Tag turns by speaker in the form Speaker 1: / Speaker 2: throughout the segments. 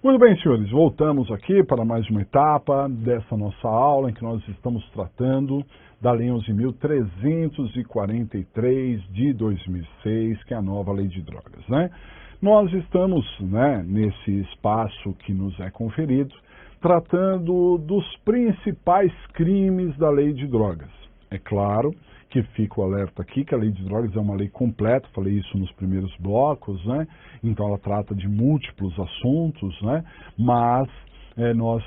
Speaker 1: Muito bem, senhores, voltamos aqui para mais uma etapa dessa nossa aula em que nós estamos tratando da Lei 11.343 de 2006, que é a nova Lei de Drogas, né? Nós estamos, nesse espaço que nos é conferido, tratando dos principais crimes da Lei de Drogas. É claro que fica o alerta aqui que a Lei de Drogas é uma lei completa, falei isso nos primeiros blocos, né? Então ela trata de múltiplos assuntos, né? Mas nós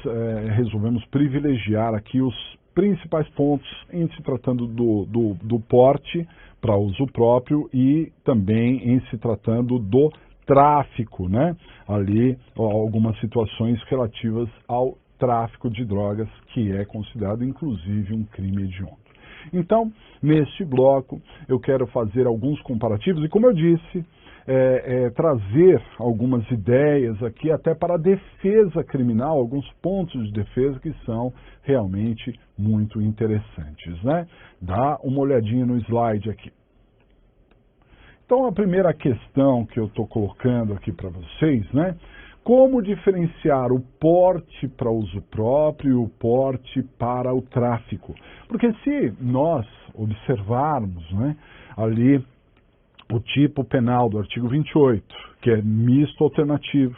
Speaker 1: resolvemos privilegiar aqui os principais pontos em se tratando do porte para uso próprio e também em se tratando do tráfico, né? Ali algumas situações relativas ao tráfico de drogas, que é considerado inclusive um crime hediondo. Então, neste bloco, eu quero fazer alguns comparativos e, como eu disse, trazer algumas ideias aqui até para a defesa criminal, alguns pontos de defesa que são realmente muito interessantes, né? Dá uma olhadinha no slide aqui. Então, a primeira questão que eu estou colocando aqui para vocês, né? Como diferenciar o porte para uso próprio e o porte para o tráfico? Porque se nós observarmos, né, ali o tipo penal do artigo 28, que é misto alternativo,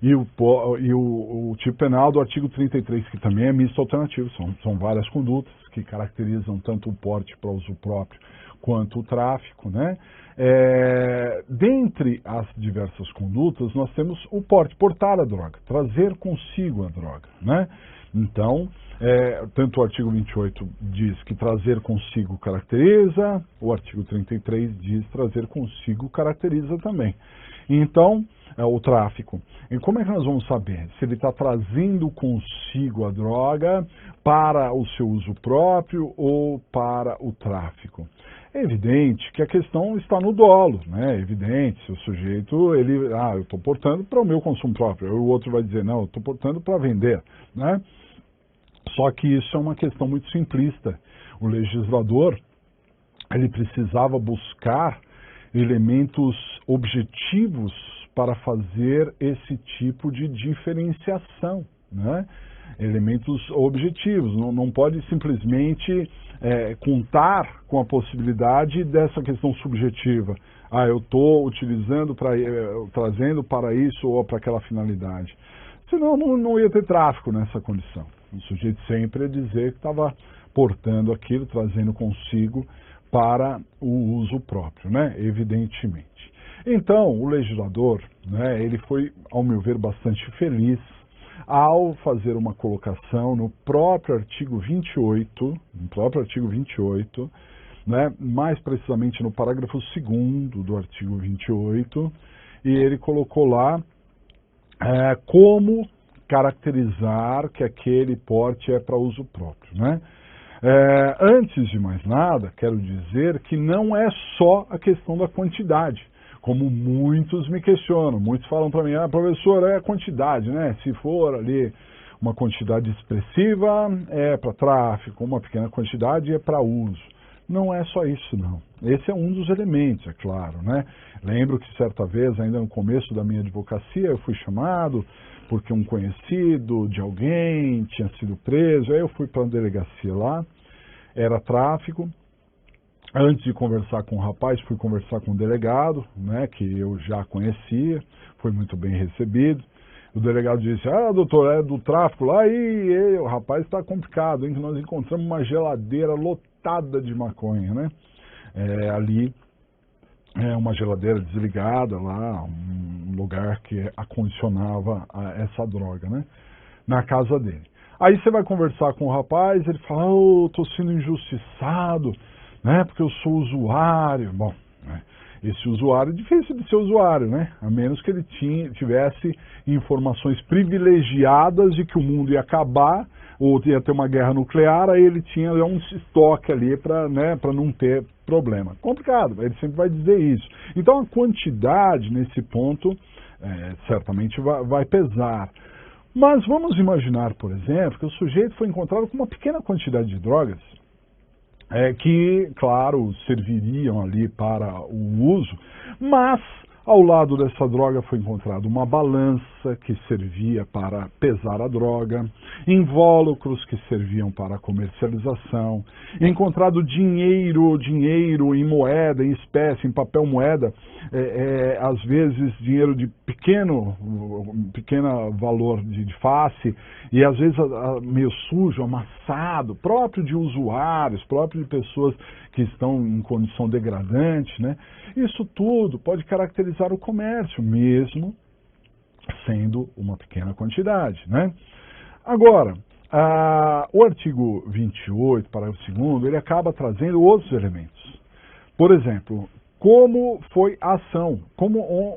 Speaker 1: e o tipo penal do artigo 33, que também é misto alternativo, são várias condutas que caracterizam tanto o porte para uso próprio quanto o tráfico, né? Dentre as diversas condutas, nós temos o porte, portar a droga, trazer consigo a droga, né? Então, tanto o artigo 28 diz que trazer consigo caracteriza, o artigo 33 diz trazer consigo caracteriza também. Então, o tráfico. E como é que nós vamos saber se ele está trazendo consigo a droga para o seu uso próprio ou para o tráfico? É evidente que a questão está no dolo, né? É evidente, se o sujeito, eu estou portando para o meu consumo próprio, o outro vai dizer, não, eu estou portando para vender, né? Só que isso é uma questão muito simplista. O legislador, ele precisava buscar elementos objetivos para fazer esse tipo de diferenciação, né? Elementos objetivos, não pode simplesmente contar com a possibilidade dessa questão subjetiva. Eu estou utilizando, trazendo para isso ou para aquela finalidade. Senão não ia ter tráfico nessa condição. O sujeito sempre ia dizer que estava portando aquilo, trazendo consigo para o uso próprio, né? Evidentemente. Então, o legislador, né, ele foi, ao meu ver, bastante feliz ao fazer uma colocação no próprio artigo 28, né, mais precisamente no parágrafo 2º do artigo 28, e ele colocou lá como caracterizar que aquele porte é para uso próprio, né? Antes de mais nada, quero dizer que não é só a questão da quantidade, como muitos me questionam, muitos falam para mim, professor, é a quantidade, né? Se for ali uma quantidade expressiva, é para tráfico, uma pequena quantidade é para uso. Não é só isso, não. Esse é um dos elementos, é claro, né? Lembro que certa vez, ainda no começo da minha advocacia, eu fui chamado porque um conhecido de alguém tinha sido preso, aí eu fui para a delegacia lá, era tráfico. Antes de conversar com o rapaz, fui conversar com o delegado, né, que eu já conhecia, foi muito bem recebido. O delegado disse, doutor, é do tráfico lá e o rapaz está complicado, hein, que nós encontramos uma geladeira lotada de maconha, né? Ali é uma geladeira desligada lá, um lugar que acondicionava essa droga, né? Na casa dele. Aí você vai conversar com o rapaz, ele fala, estou sendo injustiçado, né? Porque eu sou usuário. Bom, né? Esse usuário é difícil de ser usuário, né? A menos que ele tivesse informações privilegiadas de que o mundo ia acabar ou ia ter uma guerra nuclear, aí ele tinha um estoque ali para não ter problema. Complicado, ele sempre vai dizer isso. Então a quantidade nesse ponto certamente vai pesar. Mas vamos imaginar, por exemplo, que o sujeito foi encontrado com uma pequena quantidade de drogas que, claro, serviriam ali para o uso, mas Ao lado dessa droga foi encontrada uma balança que servia para pesar a droga, invólucros que serviam para a comercialização, encontrado dinheiro em moeda, em espécie, em papel moeda, às vezes dinheiro de pequeno valor de face, e às vezes meio sujo, amassado, próprio de usuários, próprio de pessoas que estão em condição degradante, né? Isso tudo pode caracterizar o comércio, mesmo sendo uma pequena quantidade, né? Agora, o artigo 28, parágrafo 2º, ele acaba trazendo outros elementos. Por exemplo, como foi a ação,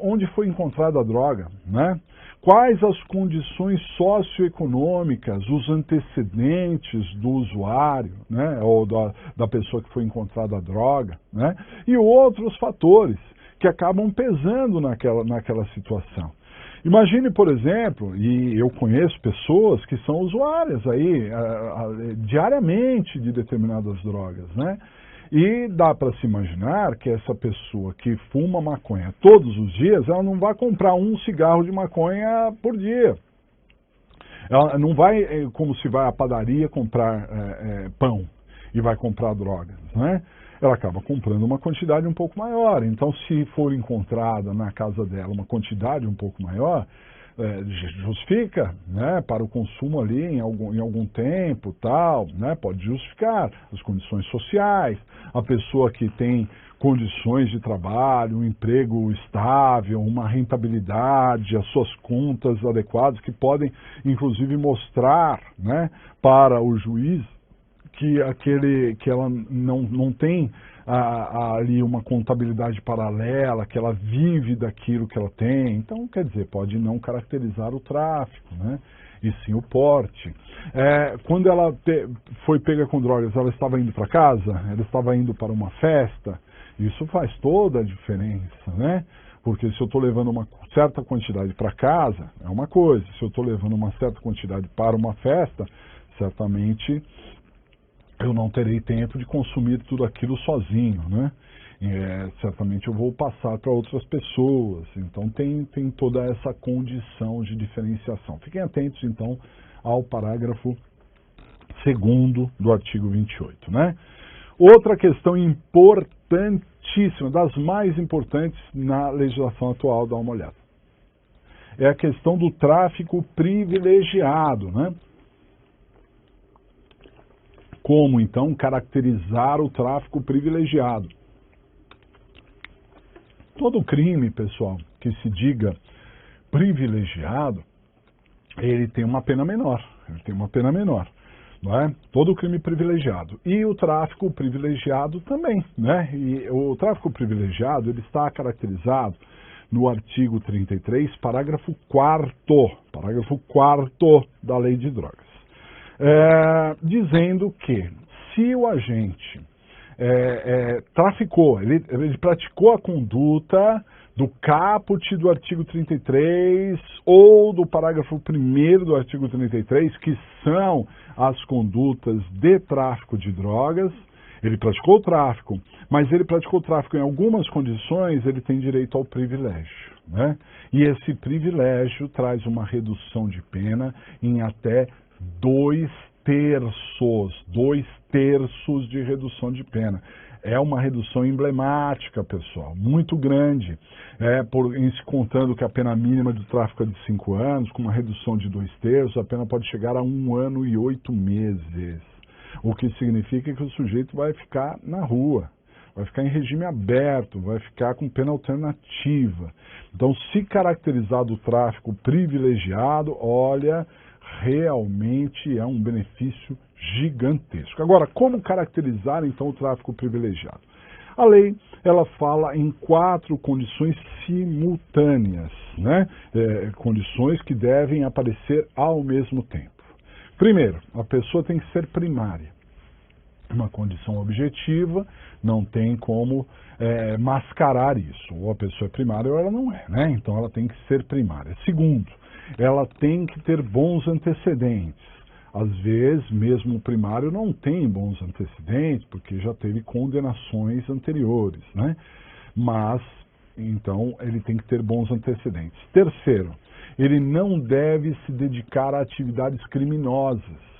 Speaker 1: onde foi encontrada a droga, né? Quais as condições socioeconômicas, os antecedentes do usuário, né? Ou da pessoa que foi encontrada a droga, né? E outros fatores que acabam pesando naquela situação. Imagine, por exemplo, e eu conheço pessoas que são usuárias aí diariamente de determinadas drogas, né? E dá para se imaginar que essa pessoa que fuma maconha todos os dias, ela não vai comprar um cigarro de maconha por dia. Ela não vai, como se vai à padaria comprar pão e vai comprar drogas, né? Ela acaba comprando uma quantidade um pouco maior. Então, se for encontrada na casa dela uma quantidade um pouco maior, justifica, né, para o consumo ali em algum tempo, tal, né, pode justificar as condições sociais, a pessoa que tem condições de trabalho, um emprego estável, uma rentabilidade, as suas contas adequadas, que podem, inclusive, mostrar, né, para o juiz que ela não tem ali uma contabilidade paralela, que ela vive daquilo que ela tem. Então, quer dizer, pode não caracterizar o tráfico, né? E sim o porte. Quando ela foi pega com drogas, ela estava indo para casa, ela estava indo para uma festa, isso faz toda a diferença, né? Porque se eu estou levando uma certa quantidade para casa, é uma coisa. Se eu estou levando uma certa quantidade para uma festa, certamente eu não terei tempo de consumir tudo aquilo sozinho, né? Certamente eu vou passar para outras pessoas. Então tem toda essa condição de diferenciação. Fiquem atentos, então, ao parágrafo 2º do artigo 28, né? Outra questão importantíssima, das mais importantes na legislação atual, dá uma olhada. É a questão do tráfico privilegiado, né? Como, então, caracterizar o tráfico privilegiado? Todo crime, pessoal, que se diga privilegiado, ele tem uma pena menor. Não é? Todo crime privilegiado. E o tráfico privilegiado também, né? E o tráfico privilegiado, ele está caracterizado no artigo 33, parágrafo 4º da Lei de Drogas. Dizendo que se o agente traficou, ele praticou a conduta do caput do artigo 33 ou do parágrafo 1º do artigo 33, que são as condutas de tráfico de drogas, ele praticou o tráfico, mas ele praticou o tráfico em algumas condições, ele tem direito ao privilégio, né? E esse privilégio traz uma redução de pena em até 2/3 de redução de pena. É uma redução emblemática, pessoal, muito grande. Em se contando que a pena mínima do tráfico é de 5 anos, com uma redução de 2/3, a pena pode chegar a 1 ano e 8 meses. O que significa que o sujeito vai ficar na rua, vai ficar em regime aberto, vai ficar com pena alternativa. Então, se caracterizar do tráfico privilegiado, olha, realmente é um benefício gigantesco. Agora, como caracterizar então o tráfico privilegiado? A lei, ela fala em 4 condições simultâneas, né? Condições que devem aparecer ao mesmo tempo. Primeiro, a pessoa tem que ser primária. Uma condição objetiva, não tem como mascarar isso. Ou a pessoa é primária ou ela não é, né? Então ela tem que ser primária. Segundo, ela tem que ter bons antecedentes. Às vezes, mesmo o primário não tem bons antecedentes, porque já teve condenações anteriores, né? Mas Então, ele tem que ter bons antecedentes. Terceiro, ele não deve se dedicar a atividades criminosas.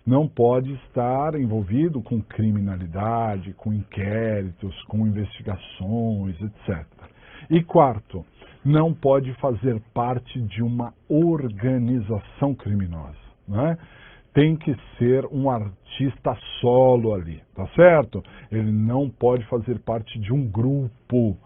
Speaker 1: Não pode estar envolvido com criminalidade, com inquéritos, com investigações, etc. E quarto, não pode fazer parte de uma organização criminosa. Tem que ser um artista solo ali, tá certo? Ele não pode fazer parte de um grupo.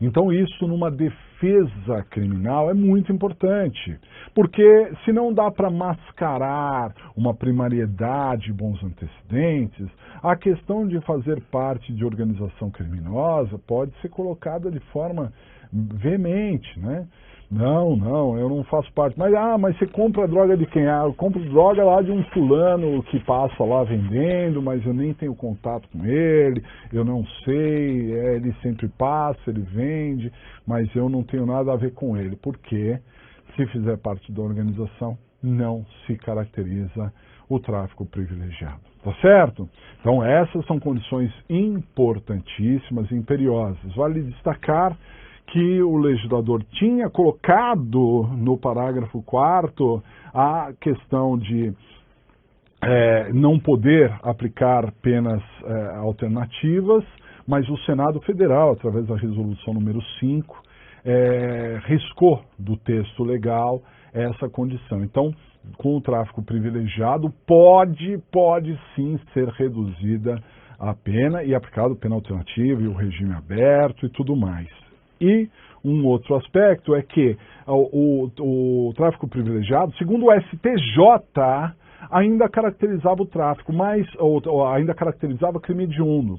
Speaker 1: Então isso numa defesa criminal é muito importante, porque se não dá para mascarar uma primariedade e bons antecedentes, a questão de fazer parte de organização criminosa pode ser colocada de forma veemente, Não, eu não faço parte. Mas você compra droga de quem? Eu compro droga lá de um fulano que passa lá vendendo, mas eu nem tenho contato com ele, eu não sei, ele sempre passa, ele vende, mas eu não tenho nada a ver com ele, porque se fizer parte da organização, não se caracteriza o tráfico privilegiado. Tá certo? Então essas são condições importantíssimas e imperiosas. Vale destacar que o legislador tinha colocado no parágrafo 4º a questão de não poder aplicar penas alternativas, mas o Senado Federal, através da resolução número 5, riscou do texto legal essa condição. Então, com o tráfico privilegiado, pode sim ser reduzida a pena e aplicado pena alternativa e o regime aberto e tudo mais. E um outro aspecto é que o tráfico privilegiado, segundo o STJ, ainda caracterizava o tráfico, ou ainda caracterizava crime hediondo.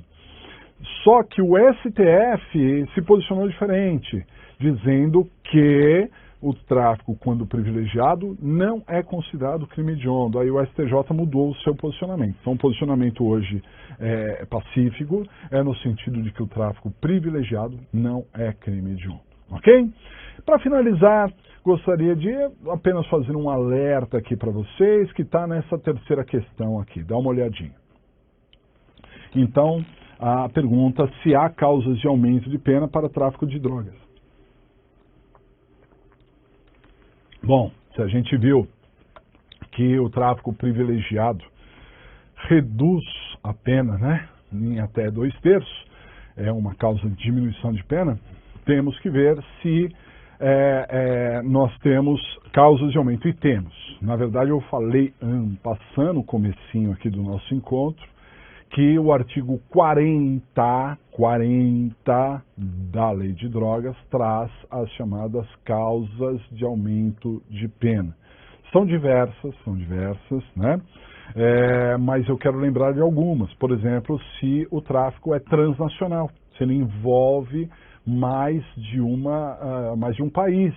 Speaker 1: Só que o STF se posicionou diferente, dizendo que o tráfico, quando privilegiado, não é considerado crime hediondo. Aí o STJ mudou o seu posicionamento. Então o posicionamento hoje é pacífico, no sentido de que o tráfico privilegiado não é crime hediondo. Ok? Para finalizar, gostaria de apenas fazer um alerta aqui para vocês, que está nessa terceira questão aqui. Dá uma olhadinha. Então, a pergunta se há causas de aumento de pena para tráfico de drogas. Bom, se a gente viu que o tráfico privilegiado reduz a pena, em até 2/3, é uma causa de diminuição de pena, temos que ver se nós temos causas de aumento. E temos. Na verdade, eu falei, passando o comecinho aqui do nosso encontro, que o artigo 40 da Lei de Drogas traz as chamadas causas de aumento de pena. São diversas, mas eu quero lembrar de algumas. Por exemplo, se o tráfico é transnacional, se ele envolve mais de um país.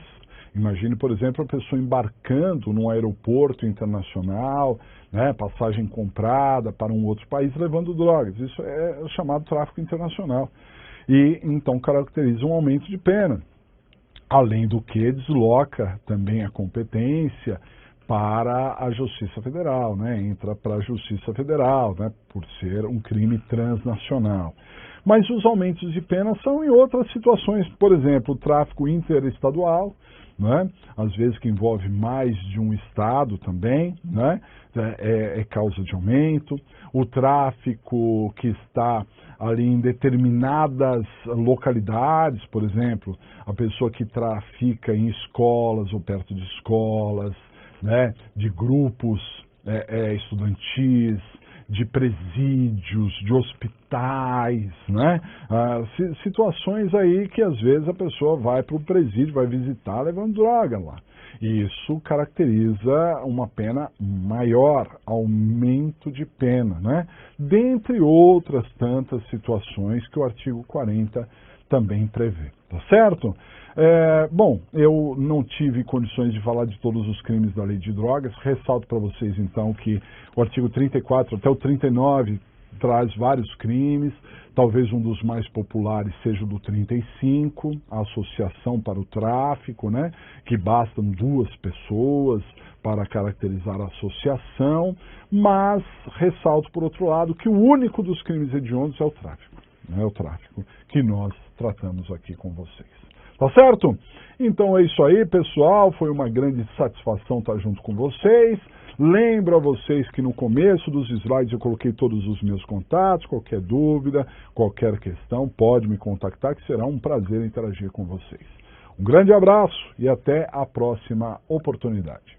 Speaker 1: Imagine, por exemplo, a pessoa embarcando num aeroporto internacional, passagem comprada para um outro país levando drogas. Isso é o chamado tráfico internacional. E então caracteriza um aumento de pena. Além do que desloca também a competência para a Justiça Federal, entra para a Justiça Federal, por ser um crime transnacional. Mas os aumentos de pena são em outras situações, por exemplo, o tráfico interestadual, às vezes que envolve mais de um estado também, é causa de aumento. O tráfico que está ali em determinadas localidades, por exemplo, a pessoa que trafica em escolas ou perto de escolas, de grupos estudantis, de presídios, de hospitais, situações aí que às vezes a pessoa vai para o presídio, vai visitar levando droga lá. E isso caracteriza uma pena maior, aumento de pena, dentre outras tantas situações que o artigo 40 também prevê, tá certo? Bom, eu não tive condições de falar de todos os crimes da Lei de Drogas. Ressalto para vocês, então, que o artigo 34 até o 39 traz vários crimes. Talvez um dos mais populares seja o do 35, a associação para o tráfico, que bastam 2 pessoas para caracterizar a associação. Mas ressalto, por outro lado, que o único dos crimes hediondos é o tráfico. né, o tráfico que nós tratamos aqui com vocês. Tá certo? Então é isso aí, pessoal. Foi uma grande satisfação estar junto com vocês. Lembro a vocês que no começo dos slides eu coloquei todos os meus contatos. Qualquer dúvida, qualquer questão, pode me contactar, que será um prazer interagir com vocês. Um grande abraço e até a próxima oportunidade.